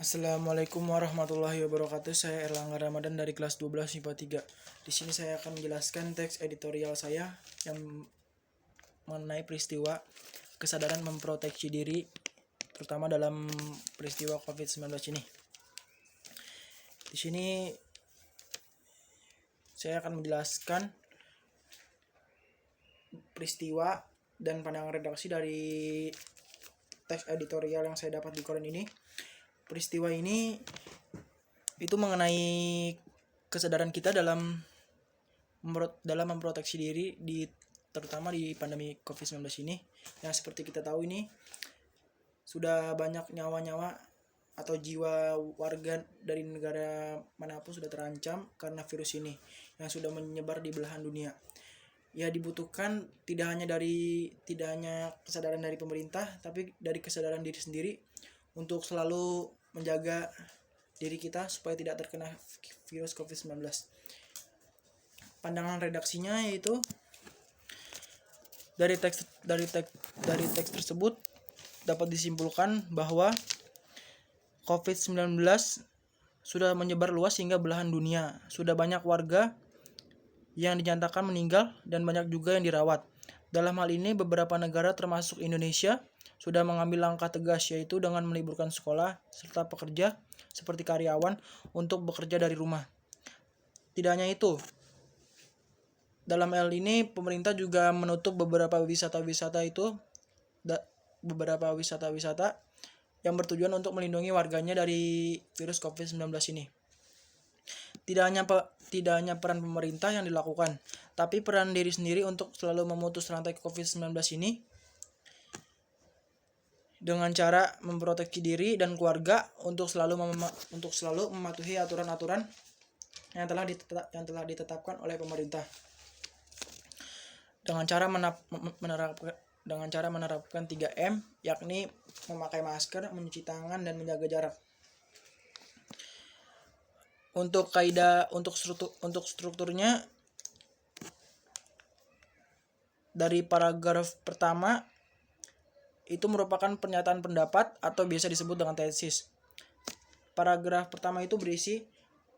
Assalamualaikum warahmatullahi wabarakatuh. Saya Erlangga Ramadan dari kelas 12 IPA 3. Di sini saya akan menjelaskan teks editorial saya yang mengenai peristiwa kesadaran memproteksi diri, terutama dalam peristiwa COVID-19 ini. Di sini saya akan menjelaskan peristiwa dan pandangan redaksi dari teks editorial yang saya dapat di koran ini. Peristiwa ini itu mengenai kesadaran kita dalam memproteksi diri terutama di pandemi COVID-19 ini. Yang seperti kita tahu ini sudah banyak nyawa-nyawa atau jiwa warga dari negara manapun sudah terancam karena virus ini yang sudah menyebar di belahan dunia. Ya, dibutuhkan tidak hanya kesadaran dari pemerintah, tapi dari kesadaran diri sendiri untuk selalu menjaga diri kita supaya tidak terkena virus COVID-19. Pandangan redaksinya yaitu dari teks tersebut dapat disimpulkan bahwa COVID-19 sudah menyebar luas hingga belahan dunia. Sudah banyak warga yang dinyatakan meninggal dan banyak juga yang dirawat. Dalam hal ini beberapa negara termasuk Indonesia sudah mengambil langkah tegas, yaitu dengan meliburkan sekolah serta pekerja seperti karyawan untuk bekerja dari rumah. Tidak hanya itu, dalam hal ini pemerintah juga menutup beberapa wisata yang bertujuan untuk melindungi warganya dari virus COVID-19 ini. Tidak hanya peran pemerintah yang dilakukan, tapi peran diri sendiri untuk selalu memutus rantai COVID-19 ini dengan cara memproteksi diri dan keluarga untuk selalu mematuhi aturan-aturan yang telah ditetapkan oleh pemerintah. Dengan cara menerapkan 3M, yakni memakai masker, mencuci tangan, dan menjaga jarak. Untuk strukturnya, dari paragraf pertama itu merupakan pernyataan pendapat atau biasa disebut dengan tesis. Paragraf pertama itu berisi,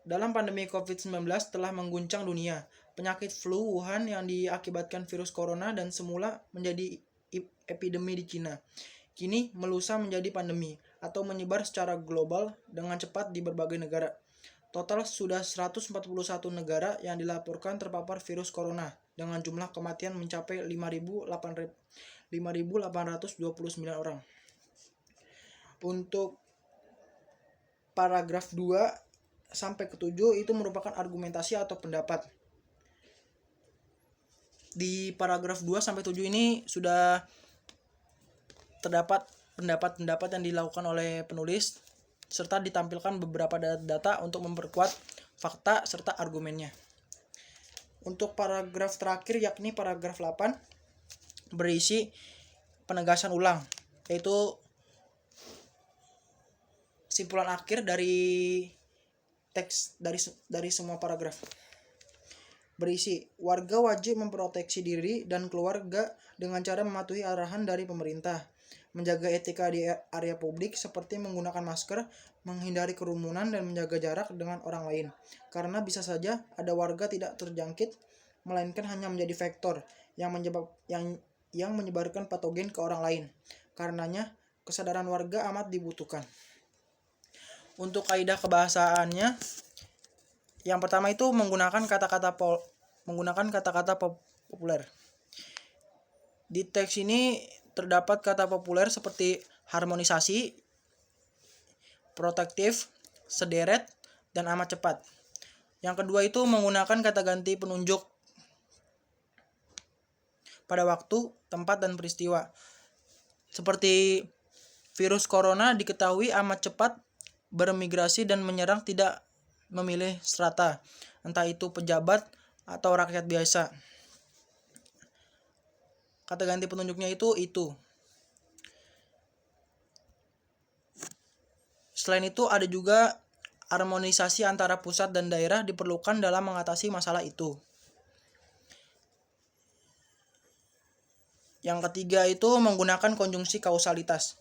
dalam pandemi COVID-19 telah mengguncang dunia. Penyakit flu Wuhan yang diakibatkan virus corona dan semula menjadi epidemi di Cina, kini melusa menjadi pandemi atau menyebar secara global dengan cepat di berbagai negara. Total sudah 141 negara yang dilaporkan terpapar virus corona dengan jumlah kematian mencapai 5.829 orang. Untuk paragraf 2 sampai ke 7 itu merupakan argumentasi atau pendapat. Di paragraf 2 sampai 7 ini sudah terdapat pendapat-pendapat yang dilakukan oleh penulis serta ditampilkan beberapa data untuk memperkuat fakta serta argumennya. Untuk paragraf terakhir, yakni paragraf 8, berisi penegasan ulang, yaitu simpulan akhir dari teks dari semua paragraf. Berisi, warga wajib memproteksi diri dan keluarga dengan cara mematuhi arahan dari pemerintah, menjaga etika di area publik seperti menggunakan masker, menghindari kerumunan, dan menjaga jarak dengan orang lain. Karena bisa saja ada warga tidak terjangkit, melainkan hanya menjadi vektor yang menyebarkan patogen ke orang lain. Karenanya, kesadaran warga amat dibutuhkan. Untuk kaidah kebahasaannya, yang pertama itu menggunakan kata-kata populer. Di teks ini terdapat kata populer seperti harmonisasi, protektif, sederet, dan amat cepat. Yang kedua itu menggunakan kata ganti penunjuk pada waktu, tempat, dan peristiwa. Seperti virus corona diketahui amat cepat bermigrasi dan menyerang tidak memilih strata, entah itu pejabat atau rakyat biasa. Kata ganti penunjuknya itu. Selain itu ada juga harmonisasi antara pusat dan daerah diperlukan dalam mengatasi masalah itu. Yang ketiga itu menggunakan konjungsi kausalitas.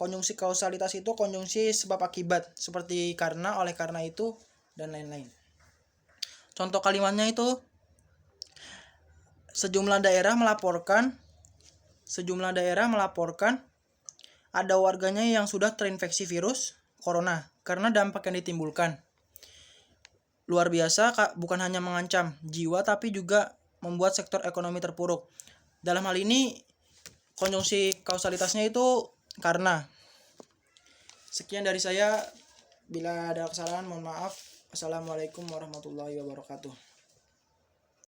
Konjungsi kausalitas itu konjungsi sebab akibat, seperti karena, oleh karena itu, dan lain-lain. Contoh kalimatnya itu, sejumlah daerah melaporkan ada warganya yang sudah terinfeksi virus corona karena dampak yang ditimbulkan. Luar biasa, bukan hanya mengancam jiwa tapi juga membuat sektor ekonomi terpuruk. Dalam hal ini konjungsi kausalitasnya itu karena. Sekian dari saya. Bila ada kesalahan mohon maaf. Assalamualaikum warahmatullahi wabarakatuh.